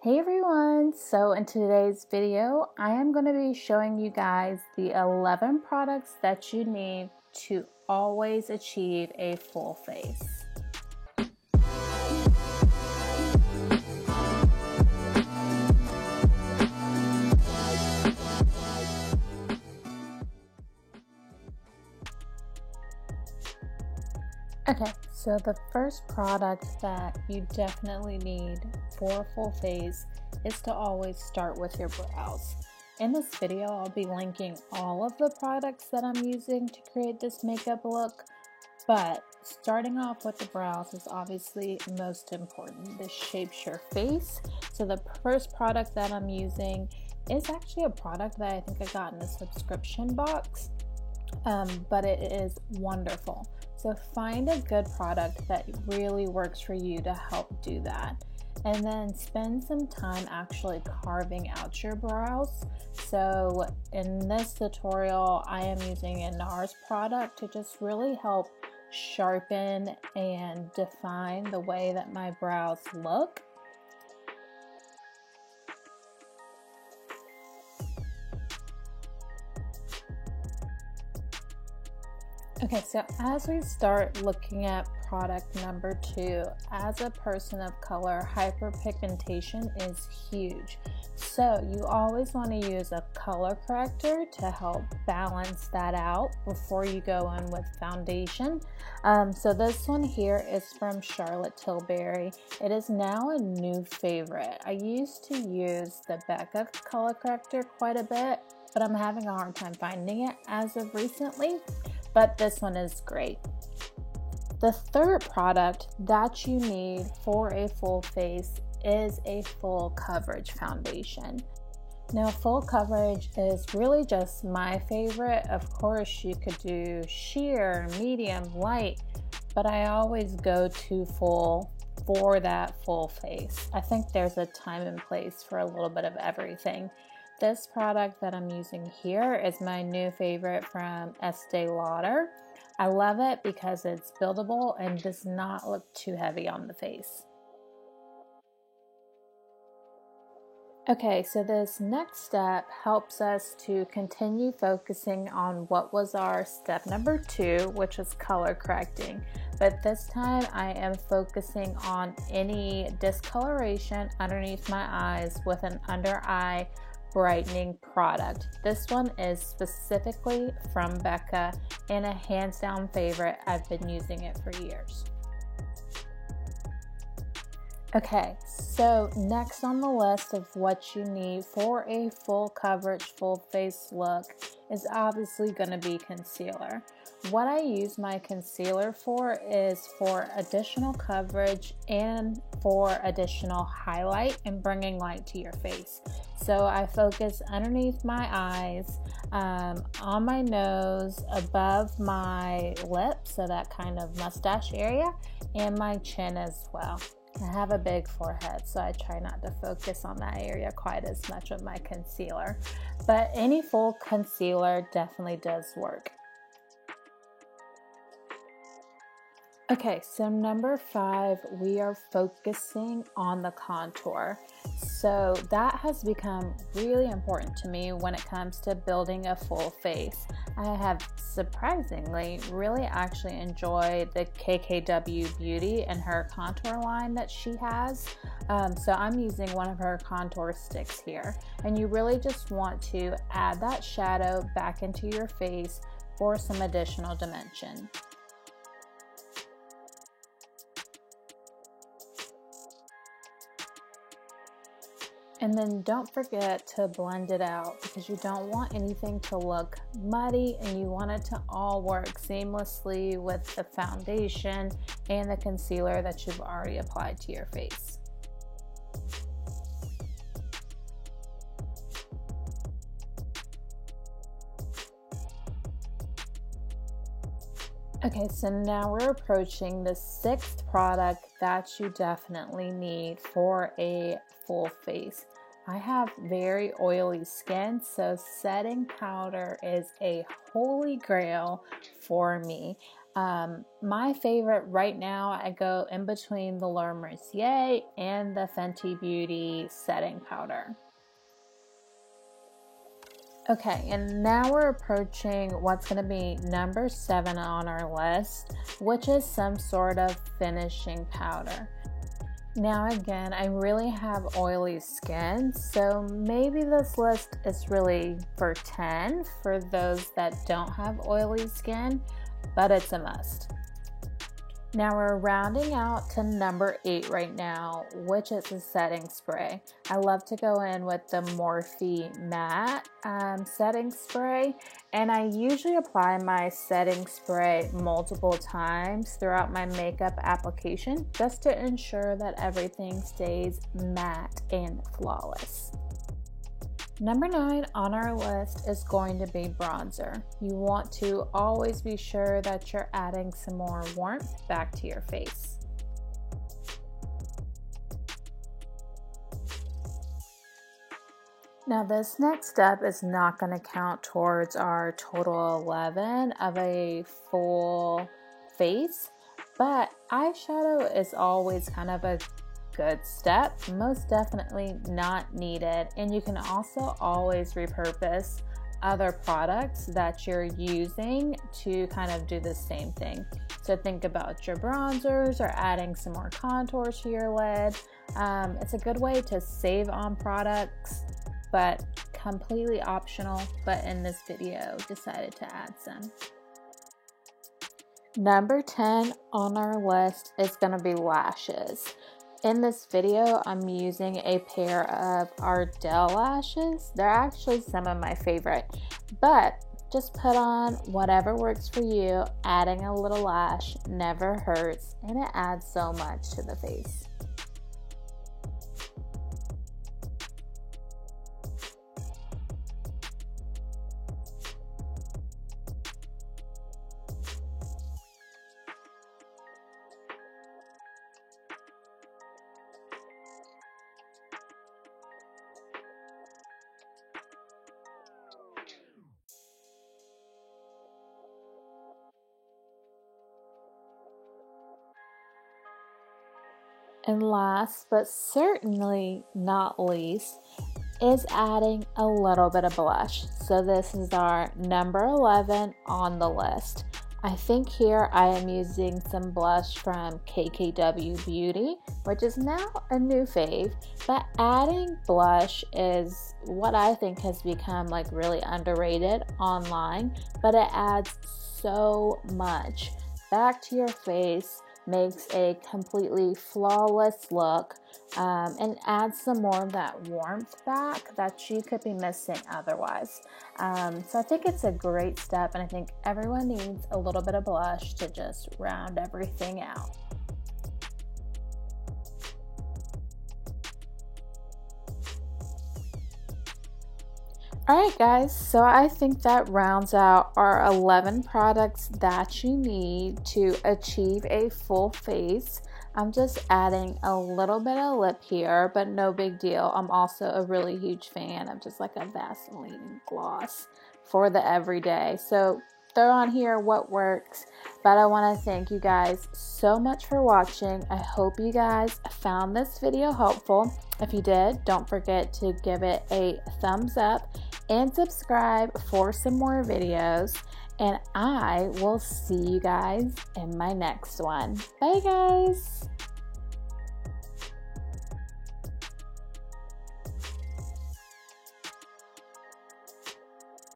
Hey everyone! So in today's video, I am going to be showing you guys the 11 products that you need to always achieve a full face. Okay, so the first product that you definitely need for a full face is to always start with your brows. In this video, I'll be linking all of the products that I'm using to create this makeup look, but starting off with the brows is obviously most important. This shapes your face. So the first product that I'm using is actually a product that I think I got in a subscription box, but it is wonderful. So find a good product that really works for you to help do that. And then spend some time actually carving out your brows. So in this tutorial, I am using a NARS product to just really help sharpen and define the way that my brows look. Okay, so as we start looking at product number 2, as a person of color, hyperpigmentation is huge. So you always want to use a color corrector to help balance that out before you go in with foundation. So this one here is from Charlotte Tilbury. It is now a new favorite. I used to use the Becca color corrector quite a bit, but I'm having a hard time finding it as of recently. But this one is great. The third product that you need for a full face is a full coverage foundation. Now, full coverage is really just my favorite. Of course, you could do sheer, medium, light, but I always go to full for that full face. I think there's a time and place for a little bit of everything. This product that I'm using here is my new favorite from Estee Lauder. I love it because it's buildable and does not look too heavy on the face. Okay, so this next step helps us to continue focusing on what was our step number 2, which is color correcting. But this time I am focusing on any discoloration underneath my eyes with an under eye brightening product. This one is specifically from Becca and a hands down favorite. I've been using it for years. Okay, so next on the list of what you need for a full coverage, full face look is obviously going to be concealer. What I use my concealer for is for additional coverage and for additional highlight and bringing light to your face. So I focus underneath my eyes, on my nose, above my lips, so that kind of mustache area, and my chin as well. I have a big forehead, so I try not to focus on that area quite as much with my concealer. But any full concealer definitely does work. Okay, so number 5, we are focusing on the contour. So that has become really important to me when it comes to building a full face. I have surprisingly really actually enjoyed the KKW Beauty and her contour line that she has. So I'm using one of her contour sticks here. And you really just want to add that shadow back into your face for some additional dimension. And then don't forget to blend it out because you don't want anything to look muddy and you want it to all work seamlessly with the foundation and the concealer that you've already applied to your face. Okay, so now we're approaching the 6th product that you definitely need for a full face. I have very oily skin, so setting powder is a holy grail for me. My favorite right now, I go in between the Laura Mercier and the Fenty Beauty setting powder. Okay, and now we're approaching what's going to be number 7 on our list, which is some sort of finishing powder. Now again, I really have oily skin, so maybe this list is really for 10 for those that don't have oily skin, but it's a must. Now we're rounding out to number 8 right now, which is a setting spray. I love to go in with the Morphe Matte setting spray, and I usually apply my setting spray multiple times throughout my makeup application just to ensure that everything stays matte and flawless. Number 9 on our list is going to be bronzer. You want to always be sure that you're adding some more warmth back to your face. Now this next step is not going to count towards our total 11 of a full face, but eyeshadow is always kind of a good step, most definitely not needed, and you can also always repurpose other products that you're using to kind of do the same thing. So think about your bronzers or adding some more contour to your lid. It's a good way to save on products, but completely optional, but in this video decided to add some. Number 10 on our list is going to be lashes. In this video, I'm using a pair of Ardell lashes. They're actually some of my favorite, but just put on whatever works for you. Adding a little lash never hurts, and it adds so much to the face. And last but certainly not least is adding a little bit of blush. So this is our number 11 on the list. I think here I am using some blush from KKW Beauty, which is now a new fave, but adding blush is what I think has become like really underrated online, but it adds so much back to your face, makes a completely flawless look, and adds some more of that warmth back that you could be missing otherwise. So I think it's a great step, and I think everyone needs a little bit of blush to just round everything out. Alright guys, so I think that rounds out our 11 products that you need to achieve a full face. I'm just adding a little bit of lip here, but no big deal. I'm also a really huge fan of just like a Vaseline gloss for the everyday. So throw on here what works, but I want to thank you guys so much for watching. I hope you guys found this video helpful. If you did, don't forget to give it a thumbs up and subscribe for some more videos, and I will see you guys in my next one. Bye guys.